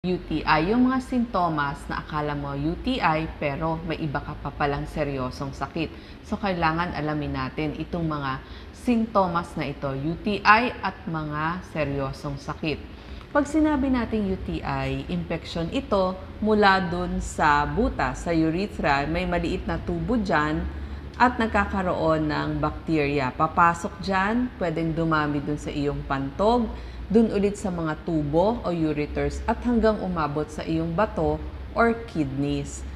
UTI, yung mga sintomas na akala mo UTI pero may iba ka pa palang seryosong sakit. So, kailangan alamin natin itong mga sintomas na ito, UTI at mga seryosong sakit. Pag sinabi nating UTI, infection ito mula dun sa butas, sa urethra, may maliit na tubo dyan at nagkakaroon ng bakterya. Papasok dyan, pwedeng dumami dun sa iyong pantog, dun ulit sa mga tubo o ureters at hanggang umabot sa iyong bato or kidneys.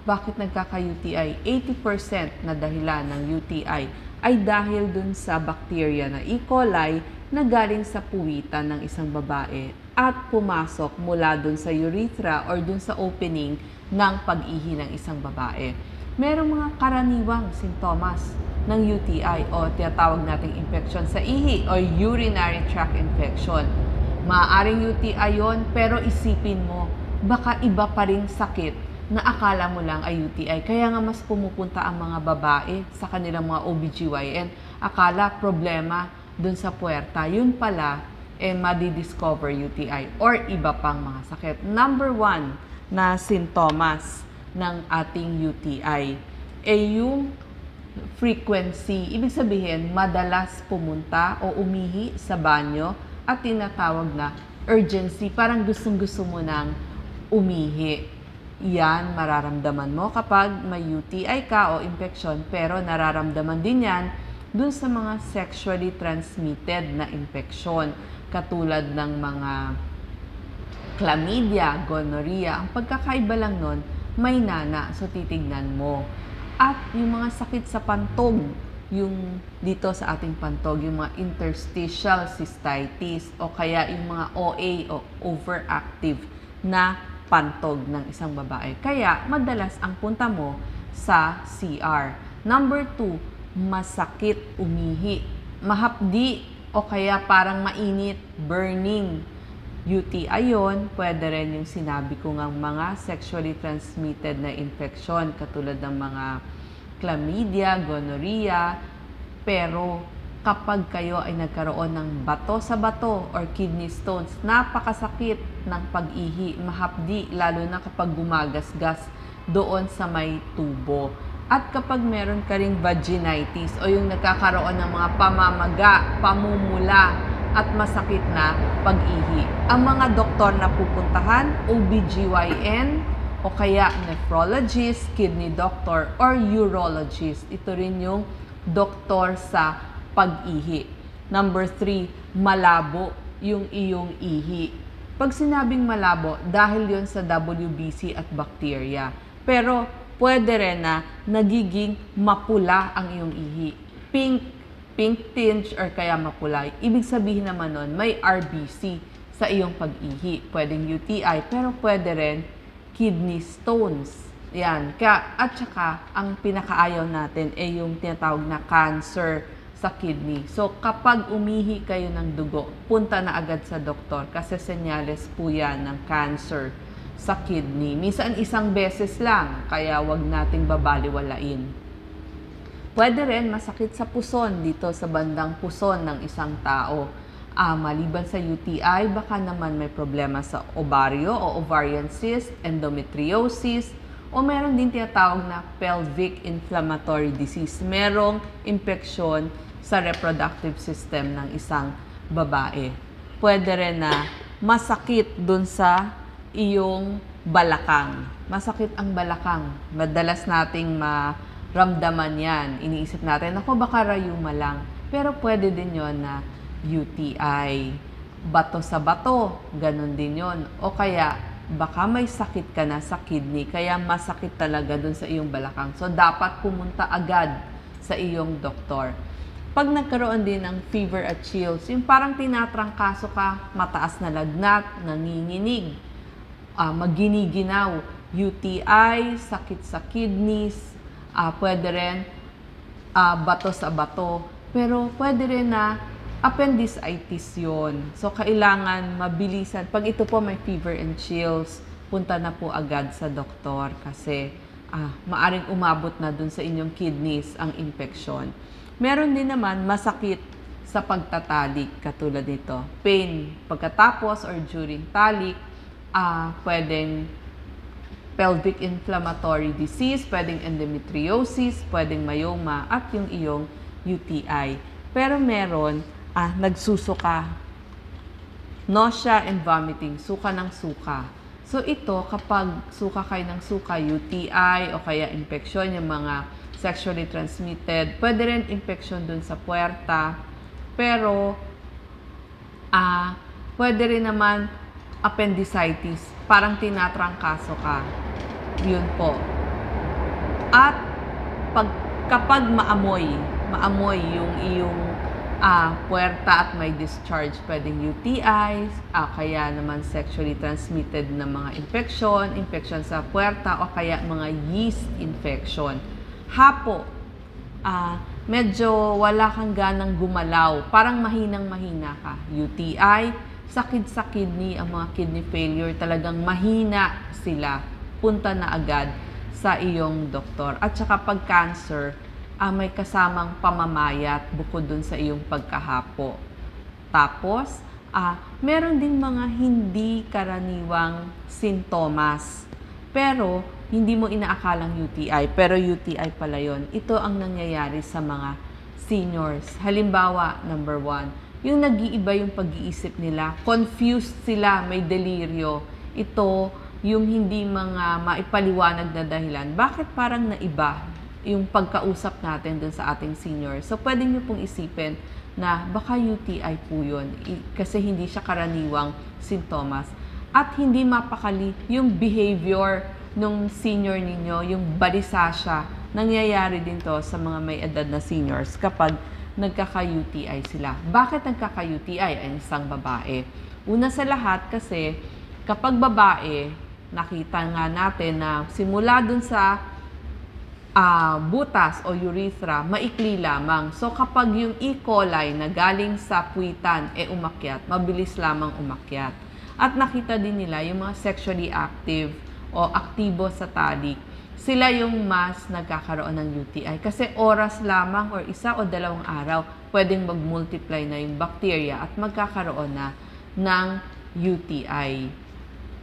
Bakit nagkaka-UTI? 80% na dahilan ng UTI ay dahil dun sa bakterya na E. coli na galing sa puwitan ng isang babae at pumasok mula dun sa urethra or dun sa opening ng pag-ihi ng isang babae. Merong mga karaniwang sintomas ng UTI o tinatawag nating infection sa ihi o urinary tract infection. Maaaring UTI yon, pero isipin mo, baka iba pa ring sakit na akala mo lang ay UTI. Kaya nga mas pumupunta ang mga babae sa kanilang mga OBGYN. Akala problema dun sa puwerta. Yun pala, madidiscover UTI or iba pang mga sakit. Number 1 na sintomas ng ating UTI yung frequency. Ibig sabihin, madalas pumunta o umihi sa banyo at tinatawag na urgency. Parang gustong-gusto mo nang umihi. Yan, mararamdaman mo kapag may UTI ka o infection, pero nararamdaman din yan dun sa mga sexually transmitted na infection, katulad ng mga chlamydia, gonorrhea. Ang pagkakaiba lang nun, may nana, so titignan mo. At yung mga sakit sa pantog, yung dito sa ating pantog, yung mga interstitial cystitis o kaya yung mga OA o overactive na pantog ng isang babae. Kaya madalas ang punta mo sa CR. Number 2, masakit umihi, mahapdi o kaya parang mainit, burning. UTI yun, pwede rin yung sinabi ko ng mga sexually transmitted na infection katulad ng mga chlamydia, gonorrhea. Pero kapag kayo ay nagkaroon ng bato sa bato or kidney stones, napakasakit ng pag-ihi, mahapdi, lalo na kapag gumagasgas doon sa may tubo. At kapag meron ka ring vaginitis o yung nagkakaroon ng mga pamamaga, pamumula, at masakit na pag-ihi. Ang mga doktor na pupuntahan, OBGYN, o kaya nephrologist, kidney doctor, or urologist. Ito rin yung doktor sa pag-ihi. Number 3, malabo yung iyong ihi. Pag sinabing malabo, dahil yon sa WBC at bacteria. Pero pwede rin na nagiging mapula ang iyong ihi. Pink tinge or kaya mapula. Ibig sabihin naman nun, may RBC sa iyong pag-ihi. Pwedeng UTI, pero pwede rin kidney stones. Yan. At saka, ang pinakaayaw natin ay yung tinatawag na cancer sa kidney. So, kapag umihi kayo ng dugo, punta na agad sa doktor kasi senyales po yan ng cancer sa kidney. Minsan isang beses lang, kaya wag nating babaliwalain. Pwede rin masakit sa puson, dito sa bandang puson ng isang tao. Maliban sa UTI, baka naman may problema sa ovaryo o ovarian cyst, endometriosis, o meron din tinatawag na pelvic inflammatory disease. Merong infeksyon sa reproductive system ng isang babae. Pwede rin na masakit dun sa iyong balakang. Masakit ang balakang. Madalas nating ramdaman yan. Iniisip natin, ako baka rayuma lang. Pero pwede din yon na UTI. Bato sa bato, ganun din yon. O kaya, baka may sakit ka na sa kidney, kaya masakit talaga dun sa iyong balakang. So, dapat pumunta agad sa iyong doktor. Pag nagkaroon din ng fever at chills, yung parang tinatrangkaso ka, mataas na lagnat, nanginginig, maginiginaw, UTI, sakit sa kidneys, pwede rin bato sa bato. Pero pwede rin na appendicitis yun. So, kailangan mabilisan. Pag ito po may fever and chills, punta na po agad sa doktor kasi maaring umabot na dun sa inyong kidneys ang infection. Meron din naman masakit sa pagtatalik katulad nito. Pain pagkatapos or during talik, pwedeng pelvic inflammatory disease, pwedeng endometriosis, pwedeng myoma, at yung iyong UTI. Pero meron, nagsusuka, nausea and vomiting, suka ng suka. So ito, kapag suka kayo ng suka, UTI o kaya infeksyon, yung mga sexually transmitted, pwede rin infeksyon dun sa puwerta, pero pwede rin naman appendicitis, parang tinatrangkaso ka. Yun po. At kapag maamoy yung iyong puwerta at may discharge, pwedeng UTIs, kaya naman sexually transmitted na mga infection sa puwerta, o kaya mga yeast infection. Hapo, medyo wala kang ganang gumalaw, parang mahinang-mahina ka. UTI, sakit sa kidney, ang mga kidney failure, talagang mahina sila. Punta na agad sa iyong doktor. At saka pag cancer, may kasamang pamamayat bukod dun sa iyong pagkahapo. Tapos, meron din mga hindi karaniwang sintomas. Pero, hindi mo inaakalang UTI, pero UTI pala yon. Ito ang nangyayari sa mga seniors. Halimbawa, number 1, yung nag-iiba yung pag-iisip nila, confused sila, may deliryo. Ito, yung hindi mga maipaliwanag na dahilan. Bakit parang naiba yung pagkausap natin dun sa ating senior? So, pwede nyo pong isipin na baka UTI po yun, kasi hindi siya karaniwang sintomas. At hindi mapakali yung behavior nung senior ninyo, yung balisa siya. Nangyayari din to sa mga may edad na seniors kapag nagkaka-UTI sila. Bakit nagkaka-UTI? Ay isang babae. Una sa lahat kasi kapag babae, nakita nga natin na simula dun sa butas o urethra, maikli lamang. So kapag yung E. coli na galing sa puwitan umakyat, mabilis lamang umakyat. At nakita din nila yung mga sexually active o aktibo sa talik, sila yung mas nagkakaroon ng UTI. Kasi oras lamang or 1 o 2 araw, pwedeng mag-multiply na yung bacteria at magkakaroon na ng UTI.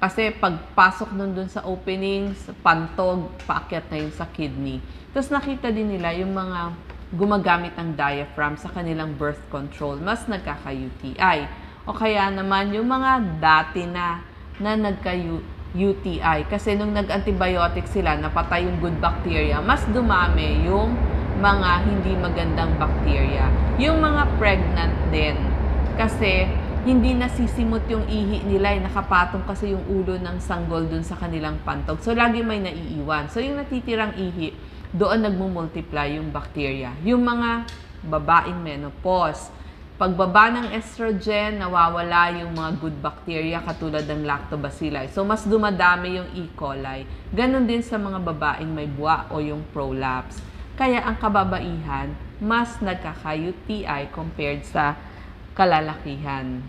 Kasi pagpasok nun dun sa opening, sa pantog, paakyat na yun sa kidney. Tapos nakita din nila yung mga gumagamit ng diaphragm sa kanilang birth control, mas nagkaka-UTI. O kaya naman yung mga dati na nagka-UTI. Kasi nung nag-antibiotic sila, napatay yung good bacteria, mas dumami yung mga hindi magandang bacteria. Yung mga pregnant din, kasi hindi nasisimot yung ihi nila, nakapatong kasi yung ulo ng sanggol dun sa kanilang pantog. So, lagi may naiiwan. So, yung natitirang ihi, doon nagmumultiply yung bacteria. Yung mga babaeng menopause, pagbaba ng estrogen, nawawala yung mga good bacteria katulad ng lactobacilli. So, mas dumadami yung E. coli. Ganon din sa mga babaeng may buwa o yung prolapse. Kaya ang kababaihan, mas nagkaka-UTI compared sa kalalakihan.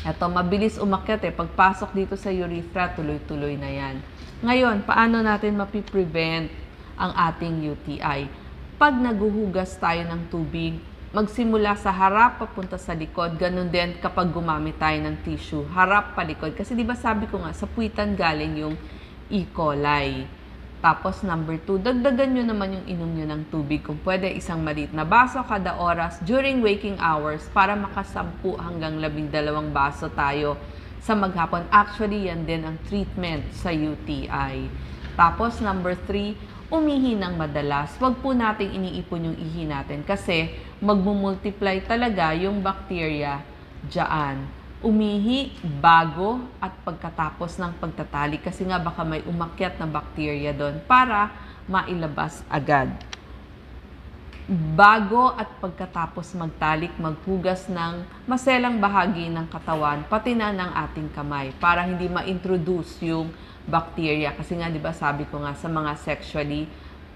Ito, mabilis umakyat Pagpasok dito sa urethra, tuloy-tuloy na yan. Ngayon, paano natin mapiprevent ang ating UTI? Pag naguhugas tayo ng tubig, magsimula sa harap papunta sa likod. Ganun din kapag gumamit tayo ng tissue, harap palikod. Kasi di ba sabi ko nga, sa puwitan galing yung E. coli. Tapos number 2, dagdagan nyo naman yung inom nyo ng tubig. Kung pwede, isang maliit na baso kada oras during waking hours para makasampu hanggang 12 baso tayo sa maghapon. Actually, yan din ang treatment sa UTI. Tapos number 3, umihi ng madalas. Huwag po nating iniipon yung ihi natin kasi magmumultiply talaga yung bacteria dyan. Umihi bago at pagkatapos ng pagtatalik kasi nga baka may umakyat na bacteria doon para mailabas agad. Bago at pagkatapos magtalik, maghugas ng maselang bahagi ng katawan, pati na ng ating kamay para hindi ma-introduce yung bacteria. Kasi nga, di ba, sabi ko nga sa mga sexually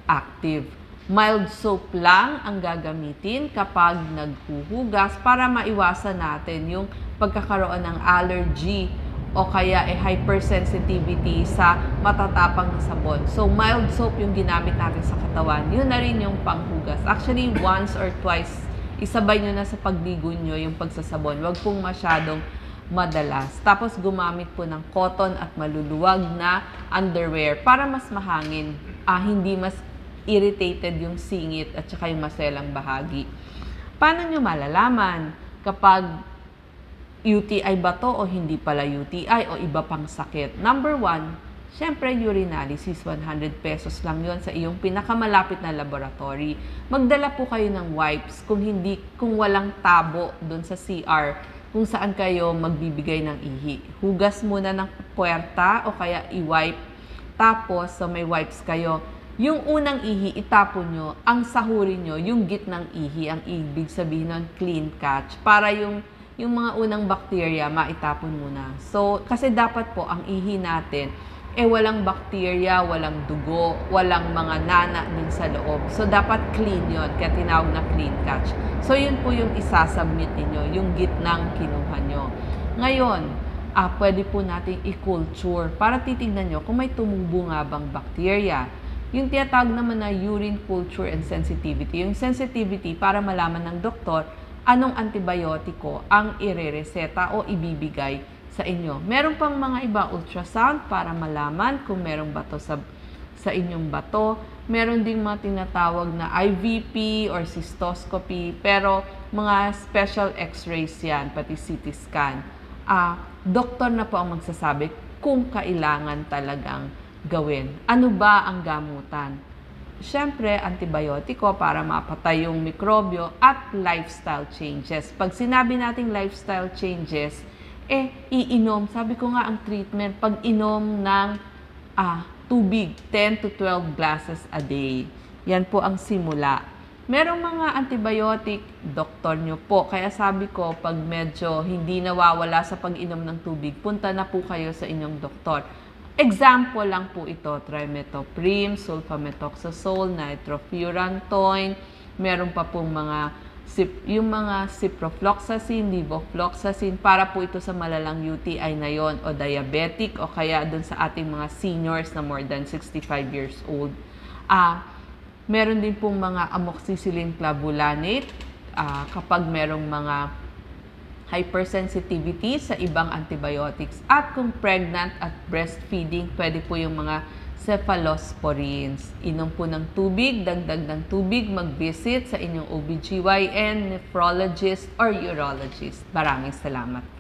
active. Mild soap lang ang gagamitin kapag naghuhugas para maiwasan natin yung pagkakaroon ng allergy o kaya hypersensitivity sa matatapang na sabon. So, mild soap yung ginamit natin sa katawan. Yun na rin yung panghugas. Actually, once or twice, isabay nyo na sa pagligo nyo yung pagsasabon. Huwag pong masyadong madalas. Tapos gumamit po ng cotton at maluluwag na underwear para mas mahangin, hindi mas irritated yung singit at saka yung maselang bahagi. Paano nyo malalaman kapag UTI ba to o hindi pala UTI o iba pang sakit? Number 1, syempre urinalysis, 100 pesos lang yon sa iyong pinakamalapit na laboratory. Magdala po kayo ng wipes kung walang tabo doon sa CR kung saan kayo magbibigay ng ihi. Hugas muna ng puwerta o kaya i-wipe. Tapos, may wipes kayo. Yung unang ihi, itapon nyo. Ang sahurin nyo, yung gitnang ihi, ang ibig sabihin nun, clean catch. Para yung mga unang bacteria, maitapon muna. So, kasi dapat po, ang ihi natin, walang bacteria, walang dugo, walang mga nana din sa loob. So, dapat clean yon, kaya tinawag na clean catch. So, yun po yung isasubmit ninyo, yung gitnang kinuha nyo. Ngayon, pwede po natin i-culture para titignan nyo kung may tumubo nga bang bacteria. Yung tinatawag naman na urine culture and sensitivity. Yung sensitivity, para malaman ng doktor anong antibiotiko ang irereseta o ibibigay sa inyo. Meron pang mga iba ultrasound para malaman kung merong bato sa inyong bato. Meron ding mga tinatawag na IVP or cystoscopy, pero mga special x-rays yan, pati CT scan. Doktor na po ang magsasabi kung kailangan talagang gawin. Ano ba ang gamutan? Siyempre, antibiotiko para mapatay yung mikrobyo at lifestyle changes. Pag sinabi nating lifestyle changes, iinom. Sabi ko nga ang treatment, pag inom ng tubig, 10 to 12 glasses a day. Yan po ang simula. Merong mga antibiotic, doktor nyo po. Kaya sabi ko, pag medyo hindi nawawala sa pag-inom ng tubig, punta na po kayo sa inyong doktor. Example lang po ito, trimethoprim, sulfamethoxazole, nitrofurantoin, meron pa pong yung mga ciprofloxacin, levofloxacin, para po ito sa malalang UTI na yon o diabetic o kaya dun sa ating mga seniors na more than 65 years old. Meron din pong mga amoxicillin clavulanate kapag merong mga hypersensitivity sa ibang antibiotics. At kung pregnant at breastfeeding, pwede po yung mga cephalosporins. Inom po ng tubig, dagdag ng tubig, mag-visit sa inyong OBGYN, nephrologist, or urologist. Maraming salamat po.